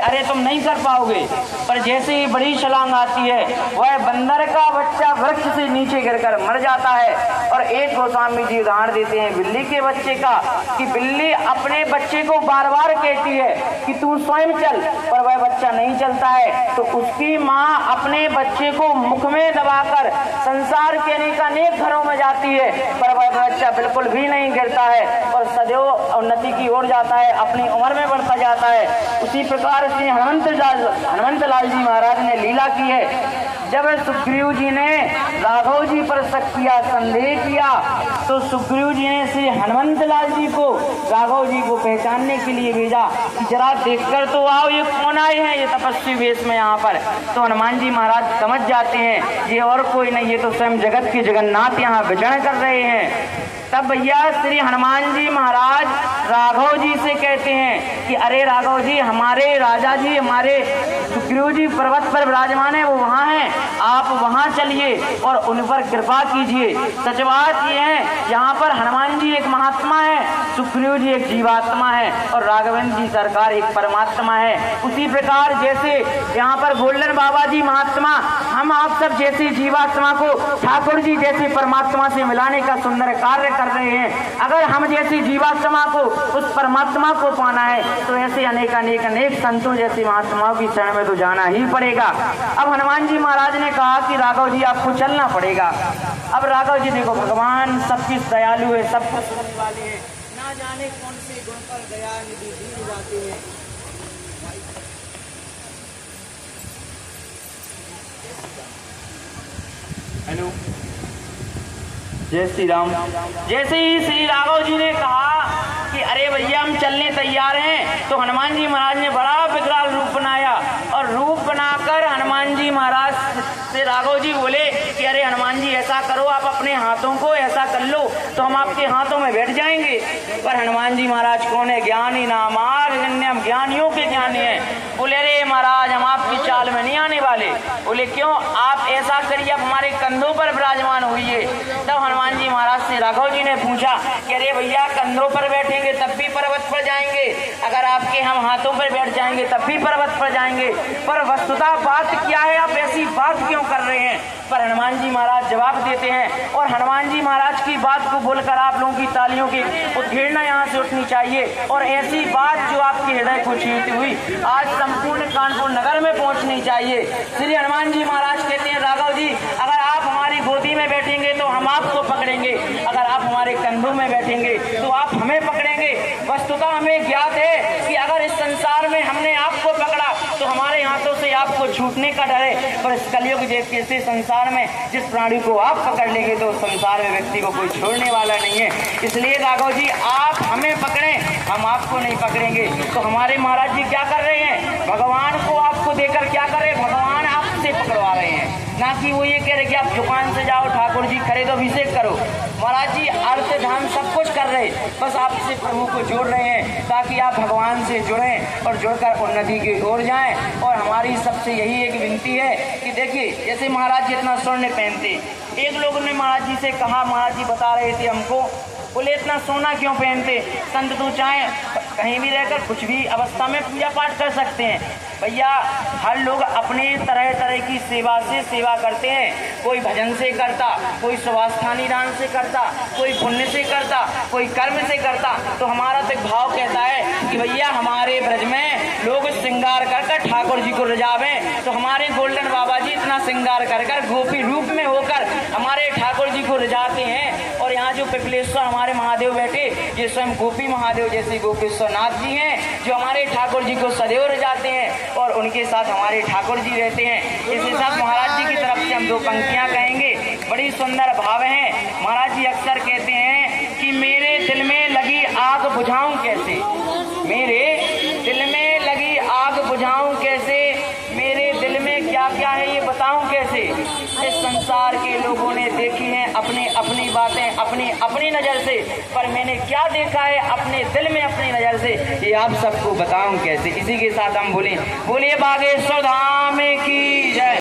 अरे तुम नहीं कर पाओगे। पर जैसे ही बड़ी छलांग आती है, वह बंदर का बच्चा वृक्ष से नीचे गिरकर मर जाता है। और एक गोस्वामी जी उदाहरण देते हैं बिल्ली के बच्चे का, कि बिल्ली अपने बच्चे को बार बार कहती है कि तू स्वयं चल, पर वह बच्चा नहीं चलता है। तो उसकी माँ अपने बच्चे को मुख में दबाकर संसार के अनेक घरों में जाती है, पर वह बच्चा बिल्कुल भी नहीं गिरता है और सदैव उन्नति की ओर जाता है, अपनी उम्र में बढ़ता जाता है। उसी प्रकार से हनुमंत लाल जी महाराज ने लीला की है। जब सुग्रीव जी ने राघव जी पर शक किया, संदेह किया, तो सुग्रीव जी ने श्री हनुमंत लाल जी को राघव जी को पहचानने के लिए भेजा कि जरा देखकर तो आओ ये कौन आए हैं, ये तपस्वी वेश में यहाँ पर। तो हनुमान जी महाराज समझ जाते हैं ये और कोई नहीं, ये तो स्वयं जगत के जगन्नाथ यहाँ विचरण कर रहे हैं। तब भैया श्री हनुमान जी महाराज राघव जी से कहते हैं कि अरे राघव जी, हमारे राजा जी, हमारे सुग्रीव जी पर्वत पर विराजमान है, वो वहाँ हैं, आप वहाँ चलिए और उन पर कृपा कीजिए। सच बात ये है, यहाँ पर हनुमान जी एक महात्मा है, सुग्रीव जी एक जीवात्मा है और राघवेंद्र जी सरकार एक परमात्मा है। उसी प्रकार जैसे यहाँ पर गोल्डन बाबा जी महात्मा हम आप सब जैसे जीवात्मा को ठाकुर जी जैसे परमात्मा से मिलाने का सुंदर कार्य कर रहे हैं। अगर हम जैसी जीवात्मा को उस परमात्मा को पाना है तो ऐसे अनेक संतों जैसे महात्माओं की शरण में तो जाना ही पड़ेगा। अब हनुमान जी महाराज ने कहा कि राघव जी आपको चलना पड़ेगा। अब राघव जी देखो, भगवान सबकी दयालु है, सबको सुनने वाले हैं, ना जाने कौन से गुण पर दया निधि दी जाती है। हेलो, जय श्री राम। जैसे ही श्री राघव जी ने कहा कि अरे भैया हम चलने तैयार हैं, तो हनुमान जी महाराज ने बड़ा विकराल रूप बनाया और रूप बनाकर हनुमान जी महाराज से राघव जी बोले कि अरे हनुमान जी ऐसा करो, आप अपने हाथों को ऐसा कर लो तो हम आपके हाथों में बैठ जाएंगे। पर हनुमान जी महाराज कौन है? ज्ञानी नामागण्य, हम ज्ञानियों के ज्ञानी हैं। बोले अरे महाराज हम आपकी चाल में नहीं आने वाले। बोले क्यों? आप ऐसा करिए, आप हमारे कंधों पर विराजमान होइए। तब हनुमान जी महाराज से राघव जी ने पूछा कि अरे भैया कंधों पर बैठेंगे तब भी पर्वत पर जाएंगे, अगर आपके हम हाथों पर बैठ जाएंगे तब भी पर्वत पर जाएंगे। पर वस्तुतः बात क्या है, आप ऐसी बात क्यों कर रहे हैं? पर हनुमान जी महाराज जवाब देते हैं और हनुमान जी महाराज की बात को बोलकर आप लोगों की तालियों की उद्घीड़ना यहाँ से उठनी चाहिए और ऐसी बात जो आपके हृदय को छूती हुई आज संपूर्ण कानपुर नगर में पहुँचनी चाहिए। श्री हनुमान जी महाराज कहते हैं राघव जी, अगर आप हमारी गोदी में बैठेंगे तो हम आपको पकड़ेंगे, अगर आप हमारे कंधों में बैठेंगे तो आप हमें पकड़ेंगे। वस्तुतः हमें ज्ञात है कि अगर इस संसार में हमने आपको पकड़ा तो हमारे हाथों से आपको छूटने का डर है, पर इस कलयुग जैसे संसार में जिस प्राणी को आप पकड़ लेंगे तो संसार में व्यक्ति को कोई छोड़ने वाला नहीं है। इसलिए राघव जी आप हमें पकड़ें, हम आपको नहीं पकड़ेंगे। तो हमारे महाराज जी क्या कर रहे हैं? भगवान को आपको देकर क्या कर रहे हैं? भगवान आपसे पकड़वा रहे हैं, ना कि वो ये कह रहे कि आप दुकान से जाओ ठाकुर जी खरीदो अभिषेक करो। महाराज जी अर्थ ध्यान सब कुछ कर रहे, बस आपसे प्रभु को जोड़ रहे हैं ताकि आप भगवान से जुड़ें और जुड़कर उन्नति की ओर जाएं। और हमारी सबसे यही एक विनती है कि देखिए जैसे महाराज जी इतना स्वर्ण पहनते, एक लोगों ने महाराज जी से कहा, महाराज जी बता रहे थे हमको, बोले इतना सोना क्यों पहनते? संत तो चाहे कहीं भी रहकर कुछ भी अवस्था में पूजा पाठ कर सकते हैं। भैया हर लोग अपने तरह तरह की सेवा से सेवा करते हैं, कोई भजन से करता, कोई स्वास्थानी दान से करता, कोई पुण्य से करता, कोई कर्म से करता। तो हमारा तो भाव कहता है कि भैया हमारे ब्रज में लोग श्रृंगार कर कर ठाकुर जी को रिझावें, तो हमारे गोल्डन बाबा जी इतना श्रृंगार कर कर गोपी रूप में होकर हमारे ठाकुर जी को रिझाते हैं। और यहाँ जो पिपलेश्वर हमारे महादेव बैठे, ये स्वयं गोपी महादेव जैसे गोपेश्वर नाथ जी हैं जो हमारे ठाकुर जी को सदैव रिझाते हैं और उनके साथ हमारे ठाकुर जी रहते हैं। इसके साथ महाराज जी की तरफ से हम दो पंक्तियां कहेंगे, बड़ी सुंदर भाव हैं। महाराज जी अक्सर कहते हैं कि मेरे दिल में लगी आग बुझाऊं कैसे, मेरे दिल में लगी आग बुझाऊं कैसे, मेरे दिल में क्या क्या है ये बताऊं कैसे। इस संसार के लोगों ने देखी हैं अपनी अपनी बातें अपनी अपनी नजर से, पर मैंने क्या देखा है अपने दिल में अपनी नजर से, ये आप सबको बताऊं कैसे। इसी के साथ हम बोलिए बागेश्वर धाम की जय।